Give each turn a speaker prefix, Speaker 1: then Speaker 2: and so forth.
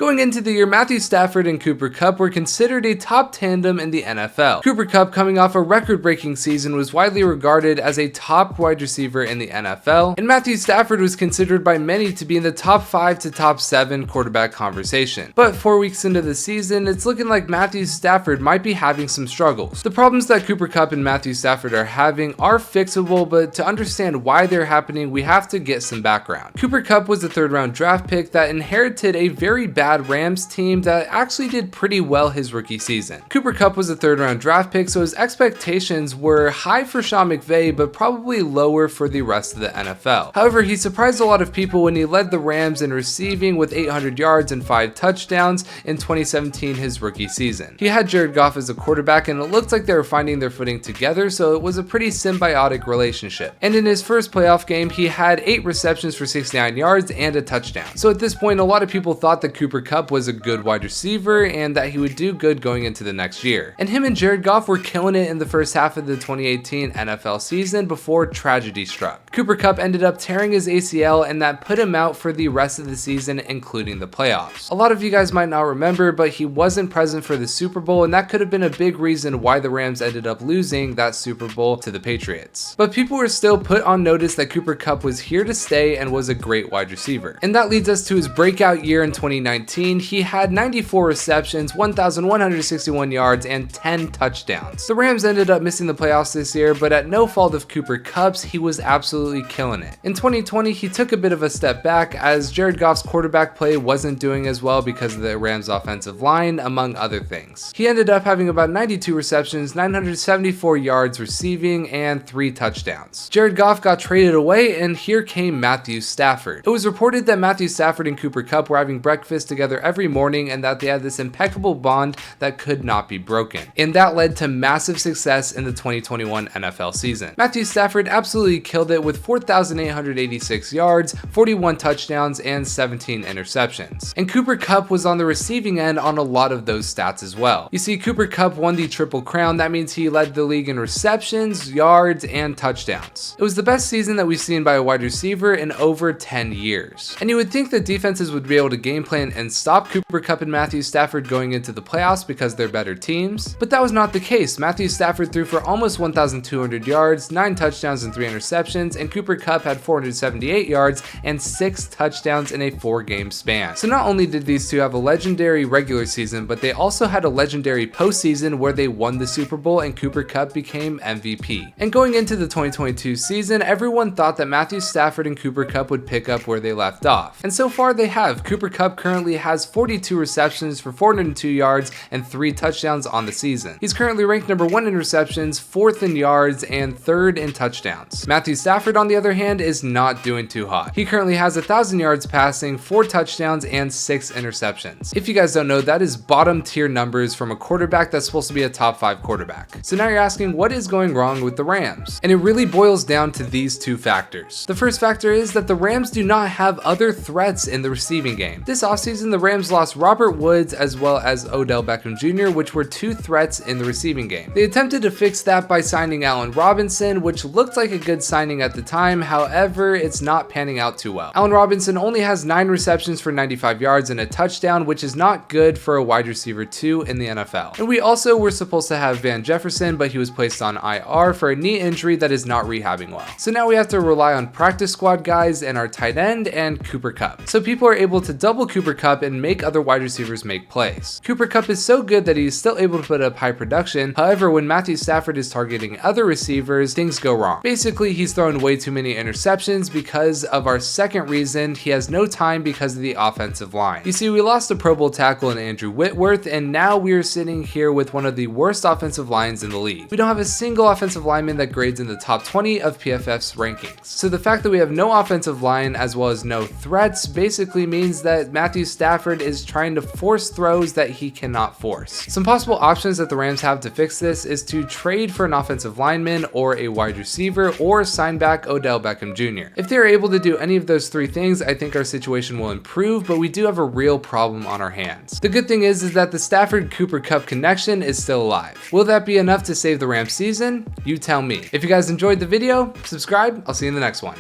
Speaker 1: Going into the year, Matthew Stafford and Cooper Kupp were considered a top tandem in the NFL. Cooper Kupp, coming off a record-breaking season, was widely regarded as a top wide receiver in the NFL, and Matthew Stafford was considered by many to be in the top 5 to top 7 quarterback conversation. But 4 weeks into the season, it's looking like Matthew Stafford might be having some struggles. The problems that Cooper Kupp and Matthew Stafford are having are fixable, but to understand why they're happening, we have to get some background. Cooper Kupp was a 3rd-round draft pick that inherited a very bad Rams team that actually did pretty well his rookie season. Cooper Kupp was a 3rd-round draft pick, so his expectations were high for Sean McVay, but probably lower for the rest of the NFL. However, he surprised a lot of people when he led the Rams in receiving with 800 yards and 5 touchdowns in 2017, his rookie season. He had Jared Goff as a quarterback, and it looked like they were finding their footing together, so it was a pretty symbiotic relationship. And in his first playoff game, he had 8 receptions for 69 yards and a touchdown. So at this point, a lot of people thought that Cooper Kupp was a good wide receiver and that he would do good going into the next year. And him and Jared Goff were killing it in the first half of the 2018 NFL season before tragedy struck. Cooper Kupp ended up tearing his ACL, and that put him out for the rest of the season, including the playoffs. A lot of you guys might not remember, but he wasn't present for the Super Bowl, and that could have been a big reason why the Rams ended up losing that Super Bowl to the Patriots. But people were still put on notice that Cooper Kupp was here to stay and was a great wide receiver. And that leads us to his breakout year in 2019. He had 94 receptions, 1,161 yards, and 10 touchdowns. The Rams ended up missing the playoffs this year, but at no fault of Cooper Kupp's, he was absolutely killing it. In 2020, he took a bit of a step back as Jared Goff's quarterback play wasn't doing as well because of the Rams' offensive line, among other things. He ended up having about 92 receptions, 974 yards receiving, and 3 touchdowns. Jared Goff got traded away, and here came Matthew Stafford. It was reported that Matthew Stafford and Cooper Kupp were having breakfast together every morning and that they had this impeccable bond that could not be broken. And that led to massive success in the 2021 NFL season. Matthew Stafford absolutely killed it with 4,886 yards, 41 touchdowns, and 17 interceptions. And Cooper Kupp was on the receiving end on a lot of those stats as well. You see, Cooper Kupp won the Triple Crown. That means he led the league in receptions, yards, and touchdowns. It was the best season that we've seen by a wide receiver in over 10 years. And you would think that defenses would be able to game plan and stop Cooper Kupp and Matthew Stafford going into the playoffs because they're better teams, but that was not the case. Matthew Stafford threw for almost 1,200 yards, 9 touchdowns, and 3 interceptions, and Cooper Kupp had 478 yards and 6 touchdowns in a 4-game span. So not only did these two have a legendary regular season, but they also had a legendary postseason where they won the Super Bowl and Cooper Kupp became MVP. And going into the 2022 season, everyone thought that Matthew Stafford and Cooper Kupp would pick up where they left off. And so far they have. Cooper Kupp currently has 42 receptions for 402 yards and 3 touchdowns on the season. He's currently ranked number 1 in receptions, 4th in yards, and 3rd in touchdowns. Matthew Stafford, on the other hand, is not doing too hot. He currently has 1,000 yards passing, 4 touchdowns, and 6 interceptions. If you guys don't know, that is bottom tier numbers from a quarterback that's supposed to be a top 5 quarterback. So now you're asking, what is going wrong with the Rams? And it really boils down to these 2 factors. The first factor is that the Rams do not have other threats in the receiving game. This offseason, the Rams lost Robert Woods as well as Odell Beckham Jr., which were 2 threats in the receiving game. They attempted to fix that by signing Allen Robinson, which looked like a good signing at the time. However, it's not panning out too well. Allen Robinson only has 9 receptions for 95 yards and a touchdown, which is not good for a wide receiver 2 in the NFL. And we also were supposed to have Van Jefferson, but he was placed on IR for a knee injury that is not rehabbing well. So now we have to rely on practice squad guys and our tight end and Cooper Kupp. So people are able to double Cooper Kupp and make other wide receivers make plays. Cooper Kupp is so good that he's still able to put up high production. However, when Matthew Stafford is targeting other receivers, things go wrong. Basically, he's throwing way too many interceptions because of our second reason. He has no time because of the offensive line. You see, we lost a Pro Bowl tackle in Andrew Whitworth, and now we are sitting here with one of the worst offensive lines in the league. We don't have a single offensive lineman that grades in the top 20 of PFF's rankings. So the fact that we have no offensive line as well as no threats basically means that Matthew Stafford is trying to force throws that he cannot force. Some possible options that the Rams have to fix this is to trade for an offensive lineman or a wide receiver or sign back Odell Beckham Jr. If they're able to do any of those 3 things, I think our situation will improve, but we do have a real problem on our hands. The good thing is that the Stafford-Cooper Kupp connection is still alive. Will that be enough to save the Rams season? You tell me. If you guys enjoyed the video, subscribe. I'll see you in the next one.